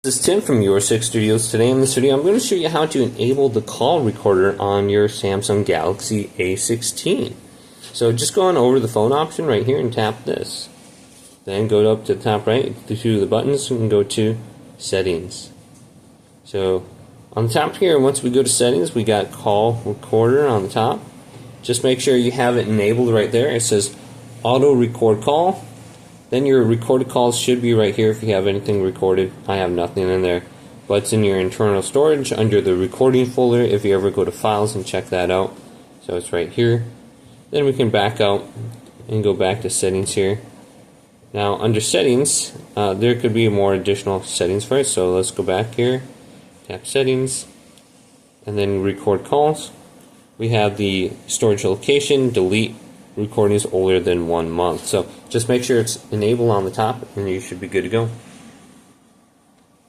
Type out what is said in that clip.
This is Tim from Your Six Studios. Today in this video I'm going to show you how to enable the call recorder on your Samsung Galaxy A16. So just go on over the phone option right here and tap this. Then go up to the top right, to the buttons, and go to settings. So on the top here, once we go to settings, we got call recorder on the top. Just make sure you have it enabled right there. It says auto record call. Then your recorded calls should be right here if you have anything recorded. I have nothing in there, but it's in your internal storage under the recording folder if you ever go to files and check that out. So it's right here. Then we can back out and go back to settings here. Now under settings, there could be more additional settings for it. So let's go back here, tap settings, and then record calls. We have the storage location, delete recordings older than 1 month. So just make sure it's enabled on the top and you should be good to go.